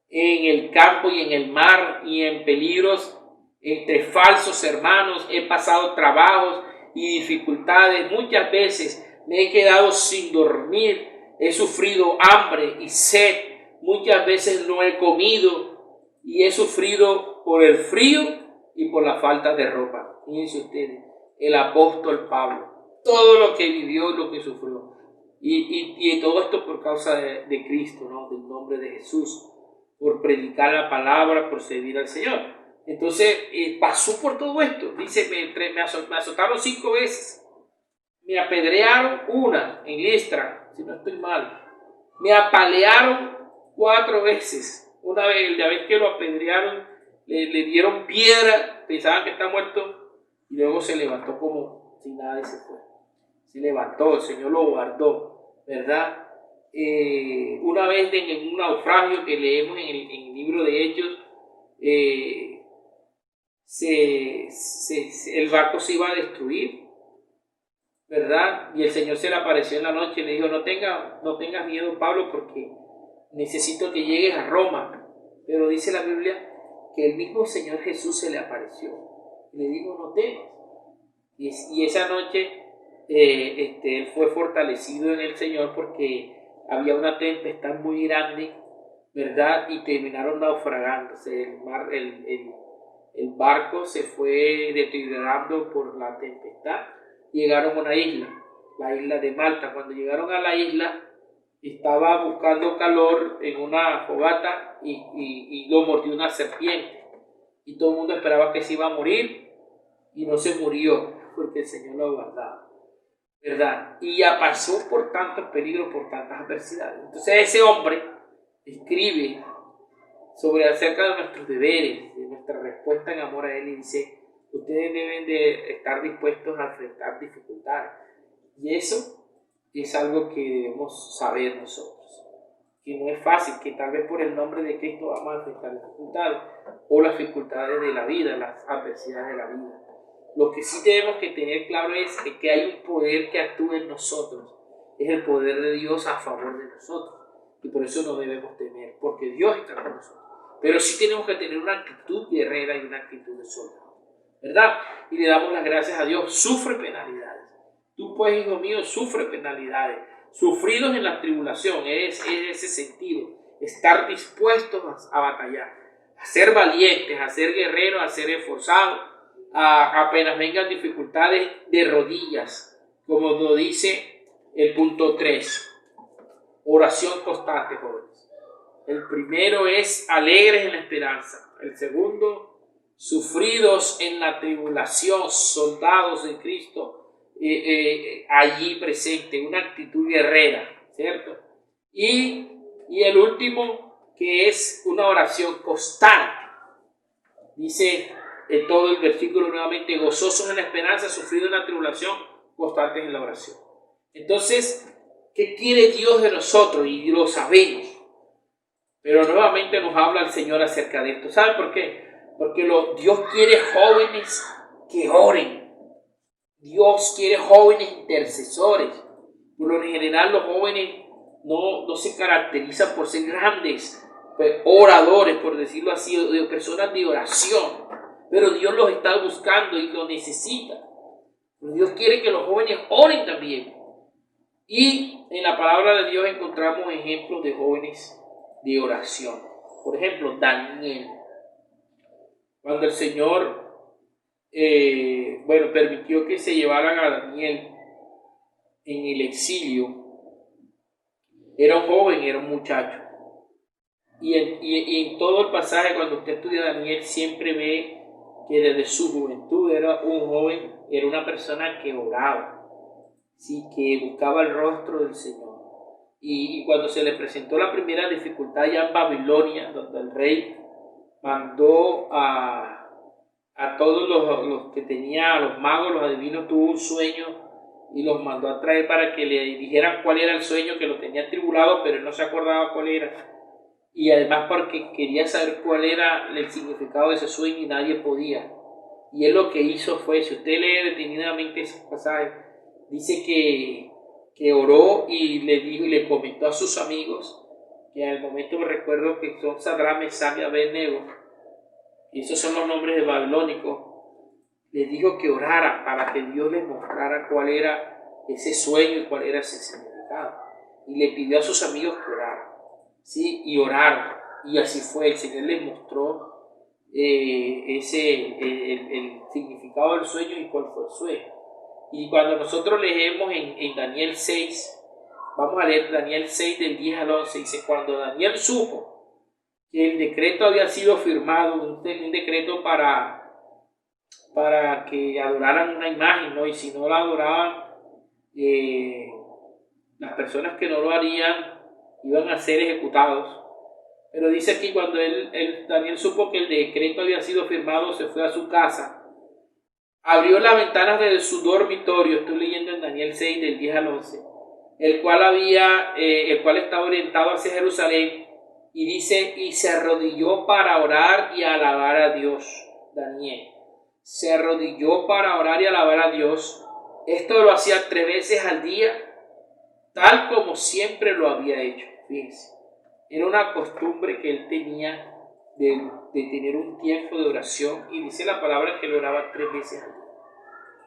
D: en el campo y en el mar, y en peligros entre falsos hermanos. He pasado trabajos y dificultades. Muchas veces me he quedado sin dormir. He sufrido hambre y sed. Muchas veces no he comido y he sufrido por el frío y por la falta de ropa. Fíjense ustedes, el apóstol Pablo, todo lo que vivió, lo que sufrió, y todo esto por causa de Cristo, ¿no? Del nombre de Jesús, por predicar la palabra, por servir al Señor. Entonces pasó por todo esto. Dice, me azotaron 5 veces, me apedrearon una en Listra, si no estoy mal, me apalearon 4 veces. Una vez, la vez que lo apedrearon, le dieron piedra, pensaban que está muerto, y luego se levantó como si nada y se fue. Se levantó, el Señor lo guardó, ¿verdad? Una vez en un naufragio que leemos en el libro de Hechos, el barco se iba a destruir, ¿verdad? Y el Señor se le apareció en la noche y le dijo, no tengas miedo, Pablo, porque necesito que llegues a Roma. Pero dice la Biblia que el mismo Señor Jesús se le apareció y le dijo, no temas. Y esa noche él fue fortalecido en el Señor porque había una tempestad muy grande, ¿verdad? Y terminaron naufragándose. El barco se fue deteriorando por la tempestad. Llegaron a una isla, la isla de Malta. Cuando llegaron a la isla, estaba buscando calor en una fogata y lo mordió una serpiente. Y todo el mundo esperaba que se iba a morir y no se murió porque el Señor lo guardaba, ¿verdad? Y ya pasó por tantos peligros, por tantas adversidades. Entonces ese hombre escribe acerca de nuestros deberes, de nuestra respuesta en amor a Él, y dice, ustedes deben de estar dispuestos a enfrentar dificultades. Y eso es algo que debemos saber nosotros, que no es fácil, que tal vez por el nombre de Cristo vamos a enfrentar dificultades, o las dificultades de la vida, las adversidades de la vida. Lo que sí tenemos que tener claro es que hay un poder que actúa en nosotros, es el poder de Dios a favor de nosotros, y por eso no debemos temer, porque Dios está con nosotros. Pero sí tenemos que tener una actitud guerrera y una actitud de soldado, ¿verdad? Y le damos las gracias a Dios. Sufre penalidades. Tú pues, hijo mío, sufre penalidades. Sufridos en la tribulación, es ese sentido. Estar dispuestos a batallar, a ser valientes, a ser guerreros, a ser esforzados, apenas vengan dificultades, de rodillas, como lo dice el punto 3. Oración constante, jóvenes. El primero es alegres en la esperanza. El segundo, sufridos en la tribulación, soldados de Cristo allí presente, una actitud guerrera, ¿cierto? Y el último, que es una oración constante. Dice en todo el versículo nuevamente, gozosos en la esperanza, sufridos en la tribulación, constantes en la oración. Entonces, ¿qué quiere Dios de nosotros? Y lo sabemos. Pero nuevamente nos habla el Señor acerca de esto. ¿Saben por qué? Porque Dios quiere jóvenes que oren. Dios quiere jóvenes intercesores. Por lo general los jóvenes no se caracterizan por ser grandes oradores, por decirlo así, de personas de oración. Pero Dios los está buscando y lo necesita. Pero Dios quiere que los jóvenes oren también. Y en la palabra de Dios encontramos ejemplos de jóvenes de oración. Por ejemplo, Daniel. Cuando el Señor permitió que se llevaran a Daniel en el exilio, era un joven, era un muchacho. Y en todo el pasaje, cuando usted estudia Daniel, siempre ve que desde su juventud era un joven, era una persona que oraba, ¿sí? Que buscaba el rostro del Señor. Y cuando se le presentó la primera dificultad ya en Babilonia, donde el rey mandó a todos los que tenía, a los magos, los adivinos, tuvo un sueño y los mandó a traer para que le dijeran cuál era el sueño, que lo tenía atribulado, pero él no se acordaba cuál era. Y además porque quería saber cuál era el significado de ese sueño y nadie podía. Y él lo que hizo fue, si usted lee detenidamente ese pasaje, dice que oró y le comentó a sus amigos, que al momento me recuerdo que son Sadrach, Mesach y Abednego, y esos son los nombres de babilónicos, les dijo que orara para que Dios les mostrara cuál era ese sueño y cuál era ese significado. Y le pidió a sus amigos que oraran, ¿sí? Y oraron, y así fue. El Señor les mostró el significado del sueño y cuál fue el sueño. Y cuando nosotros leemos en Daniel 6, vamos a leer Daniel 6 del 10 al 11, dice, cuando Daniel supo que el decreto había sido firmado, un decreto para que adoraran una imagen, ¿no? Y si no la adoraban, las personas que no lo harían iban a ser ejecutados. Pero dice aquí, cuando Daniel supo que el decreto había sido firmado, se fue a su casa, abrió las ventanas de su dormitorio, estoy leyendo en Daniel 6 del 10 al 11, el cual estaba orientado hacia Jerusalén, y dice, y se arrodilló para orar y alabar a Dios. Daniel se arrodilló para orar y alabar a Dios. Esto lo hacía 3 veces al día, tal como siempre lo había hecho. Fíjense, Era una costumbre que él tenía de tener un tiempo de oración, y dice la palabra que lo oraba 3 veces al día,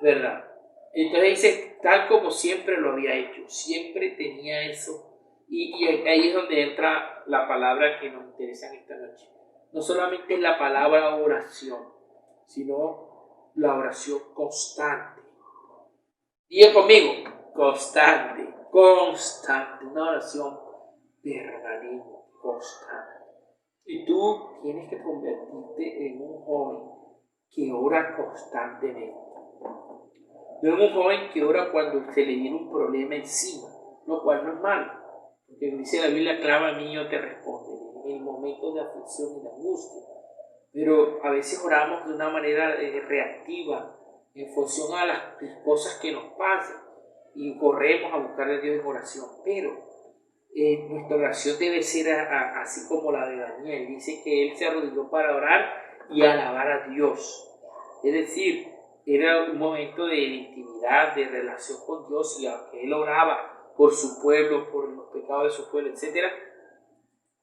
D: ¿verdad? Entonces dice, tal como siempre lo había hecho, siempre tenía eso. Y ahí es donde entra la palabra que nos interesa en esta noche. No solamente es la palabra oración, sino la oración constante. Diga conmigo, constante, constante, una oración permanente, constante. Y tú tienes que convertirte en un joven que ora constantemente. No es un joven que ora cuando se le viene un problema encima, lo cual no es malo. Porque dice la Biblia, clama a mí y yo te responderé en momentos de aflicción y de angustia. Pero a veces oramos de una manera reactiva en función a las cosas que nos pasan y corremos a buscar a Dios en oración. Pero nuestra oración debe ser así como la de Daniel. Dice que él se arrodilló para orar y alabar a Dios. Es decir, era un momento de intimidad, de relación con Dios, y aunque él oraba por su pueblo, por los pecados de su pueblo, etc.,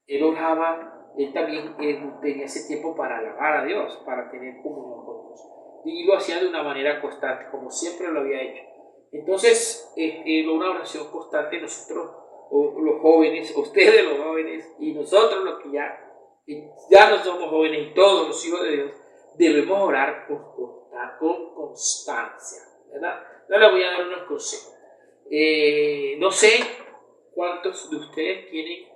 D: él oraba, él también tenía ese tiempo para alabar a Dios, para tener comunión con Dios. Y lo hacía de una manera constante, como siempre lo había hecho. Entonces, una oración constante, nosotros, los jóvenes, ustedes los jóvenes, y nosotros los que ya no somos jóvenes, y todos los hijos de Dios, debemos orar con constancia, ¿verdad? Yo les voy a dar unos consejos. No sé cuántos de ustedes tienen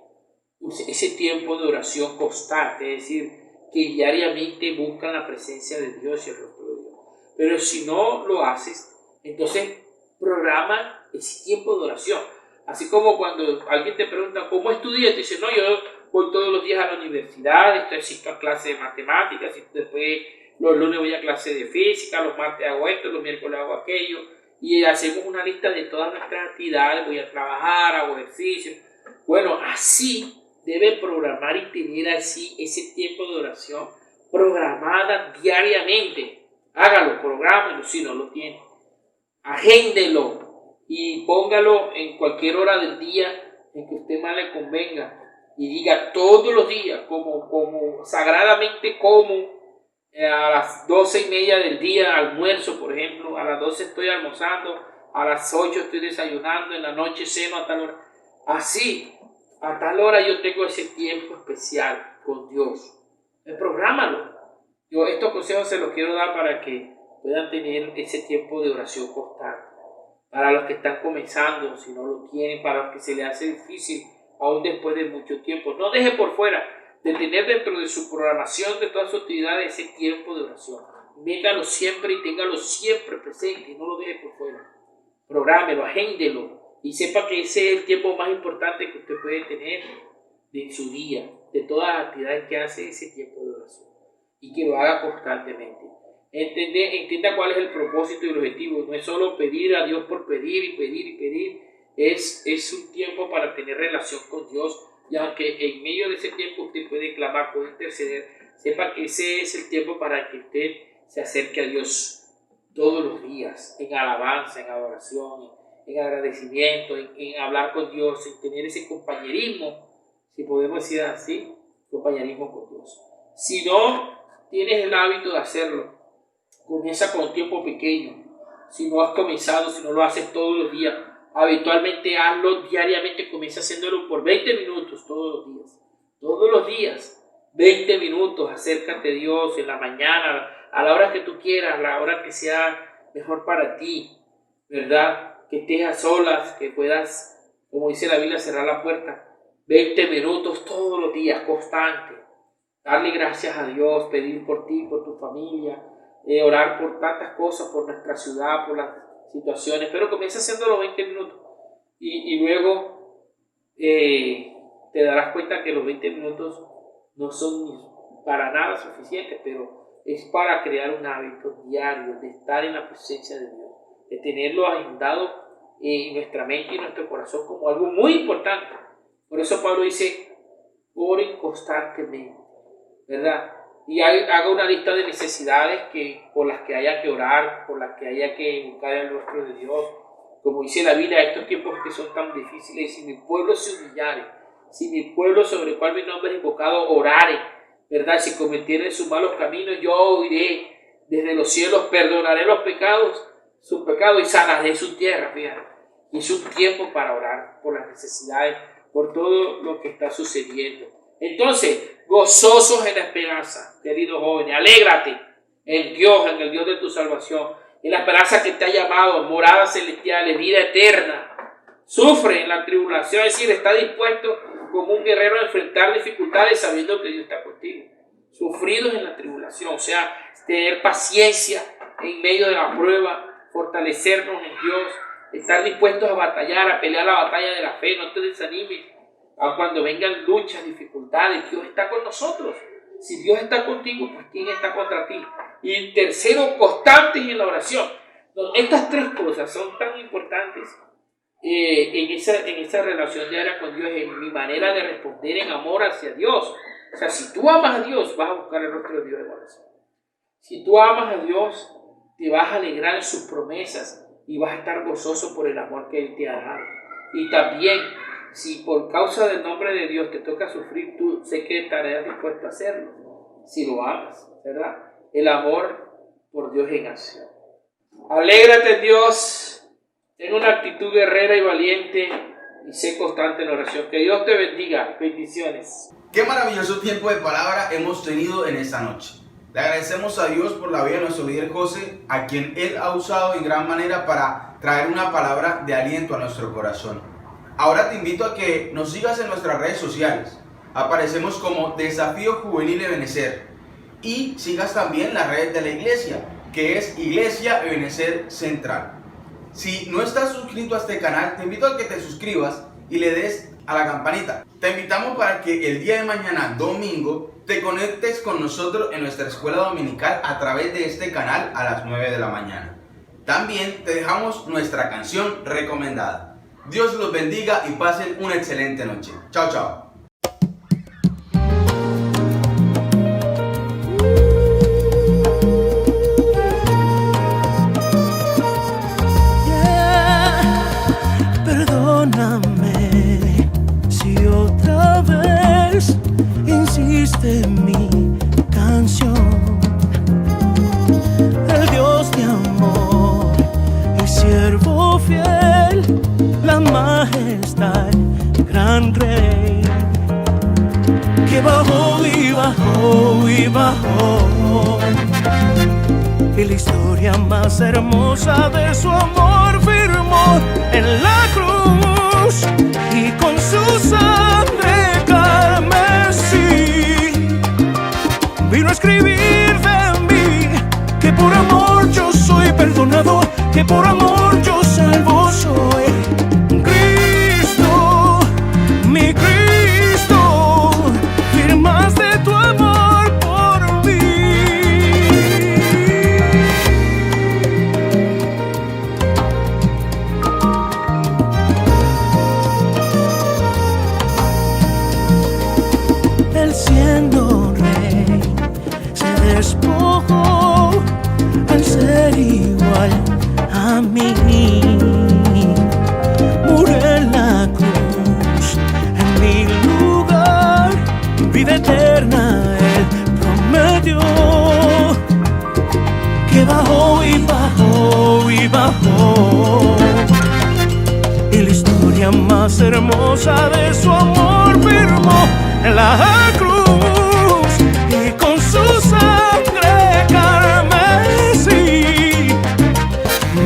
D: ese tiempo de oración constante, es decir, que diariamente buscan la presencia de Dios y el rostro de Dios. Pero si no lo haces, entonces programa ese tiempo de oración. Así como cuando alguien te pregunta, ¿cómo es tu día? Te dice, no, yo voy todos los días a la universidad, asisto a clase de matemáticas, y después los lunes voy a clase de física, los martes hago esto, los miércoles hago aquello, y hacemos una lista de todas nuestras actividades, voy a trabajar, hago ejercicio. Bueno, así debe programar y tener así ese tiempo de oración programada diariamente. Hágalo, prográmelo si no lo tiene. Agéndelo y póngalo en cualquier hora del día en que usted más le convenga. Y diga todos los días, como sagradamente, como a las 12:30 del día almuerzo, por ejemplo, a las 12 estoy almorzando, a las 8 estoy desayunando, en la noche ceno a tal hora. Así, a tal hora yo tengo ese tiempo especial con Dios. Prográmalo. Yo estos consejos se los quiero dar para que puedan tener ese tiempo de oración constante. Para los que están comenzando, si no lo tienen, para los que se les hace difícil, aún después de mucho tiempo. No deje por fuera de tener dentro de su programación de todas sus actividades ese tiempo de oración. Métalo siempre y téngalo siempre presente y no lo deje por fuera. Prográmelo, agéndelo y sepa que ese es el tiempo más importante que usted puede tener de su día, de todas las actividades que hace ese tiempo de oración, y que lo haga constantemente. Entienda cuál es el propósito y el objetivo. No es solo pedir a Dios por pedir y pedir y pedir. Es un tiempo para tener relación con Dios, y aunque en medio de ese tiempo usted puede clamar, puede interceder, sepa que ese es el tiempo para que usted se acerque a Dios todos los días, en alabanza, en adoración, en agradecimiento, en hablar con Dios, en tener ese compañerismo, si podemos decir así, compañerismo con Dios. Si no tienes el hábito de hacerlo, comienza con un tiempo pequeño. Si no has comenzado, si no lo haces todos los días, habitualmente hazlo diariamente. Comienza haciéndolo por 20 minutos todos los días. Todos los días, 20 minutos. Acércate a Dios en la mañana, a la hora que tú quieras, a la hora que sea mejor para ti, ¿verdad? Que estés a solas, que puedas, como dice la Biblia, cerrar la puerta. 20 minutos todos los días, constante. Darle gracias a Dios, pedir por ti, por tu familia, orar por tantas cosas, por nuestra ciudad, por las situaciones, pero comienza haciendo los 20 minutos y luego te darás cuenta que los 20 minutos no son para nada suficientes, pero es para crear un hábito diario de estar en la presencia de Dios, de tenerlo agendado en nuestra mente y en nuestro corazón como algo muy importante. Por eso Pablo dice, oren constantemente, ¿verdad? Y haga una lista de necesidades por las que haya que orar, por las que haya que buscar el rostro de Dios. Como dice la Biblia, estos tiempos que son tan difíciles, si mi pueblo se humillare si mi pueblo sobre el cual mi nombre es invocado orare, ¿verdad? Si cometieren sus malos caminos, yo oiré desde los cielos, perdonaré los pecados, sus pecados y sanaré su tierra, fíjate. Y es un tiempo para orar por las necesidades, por todo lo que está sucediendo. Entonces, gozosos en la esperanza, querido joven, alégrate en Dios, en el Dios de tu salvación, en la esperanza que te ha llamado, moradas celestiales, vida eterna. Sufre en la tribulación, es decir, está dispuesto como un guerrero a enfrentar dificultades sabiendo que Dios está contigo. Sufridos en la tribulación, o sea, tener paciencia en medio de la prueba, fortalecernos en Dios, estar dispuestos a batallar, a pelear la batalla de la fe, no te desanimes. A cuando vengan luchas, dificultades, Dios está con nosotros. Si Dios está contigo, pues ¿quién está contra ti? Y tercero, constantes en la oración. Estas tres cosas son tan importantes en esa relación diaria con Dios, en mi manera de responder en amor hacia Dios. O sea, si tú amas a Dios, vas a buscar el rostro de Dios en oración. Si tú amas a Dios, te vas a alegrar en sus promesas y vas a estar gozoso por el amor que Él te ha dado. Y también, si por causa del nombre de Dios te toca sufrir, tú sé que estarás dispuesto a hacerlo, si lo amas, ¿verdad? El amor por Dios en acción. Alégrate en Dios, ten una actitud guerrera y valiente y sé constante en la oración. Que Dios te bendiga. Bendiciones.
A: Qué maravilloso tiempo de palabra hemos tenido en esta noche. Le agradecemos a Dios por la vida de nuestro líder José, a quien Él ha usado en gran manera para traer una palabra de aliento a nuestro corazón. Ahora te invito a que nos sigas en nuestras redes sociales. Aparecemos como Desafío Juvenil Ebenecer. Y sigas también las redes de la iglesia, que es Iglesia Ebenecer Central. Si no estás suscrito a este canal, te invito a que te suscribas y le des a la campanita. Te invitamos para que el día de mañana, domingo, te conectes con nosotros en nuestra escuela dominical a través de este canal a las 9 de la mañana. También te dejamos nuestra canción recomendada. Dios los bendiga y pasen una excelente noche. Chao, chao.
C: Perdóname si otra vez insiste en mi canción. El Dios de amor, el siervo fiel, la majestad, gran rey, que bajó y bajó y bajó. Y la historia más hermosa de su amor firmó en la cruz y con su sangre carmesí vino a escribir de mí que por amor yo soy perdonado, que por amor yo salvo soy. Cristo, mi Cristo, firmaste tu amor por mí. Él siendo rey se despojó al ser igual a mí. Murió en la cruz en mi lugar, vida eterna Él prometió. Que bajó y bajó y bajó. Y la historia más hermosa de su amor firmó en la cruz y con su sangre carmesí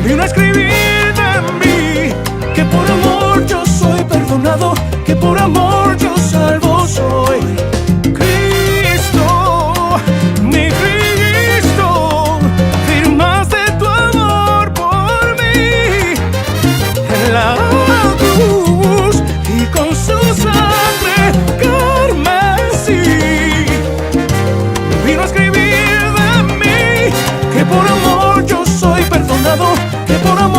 C: vino a escribir de mí que por amor yo soy perdonado, que por amor yo salvo soy. Cristo, mi Cristo, firmaste tu amor por mí en la cruz y con su sangre carmesí vino a escribir de mí que por amor yo soy perdonado, que por amor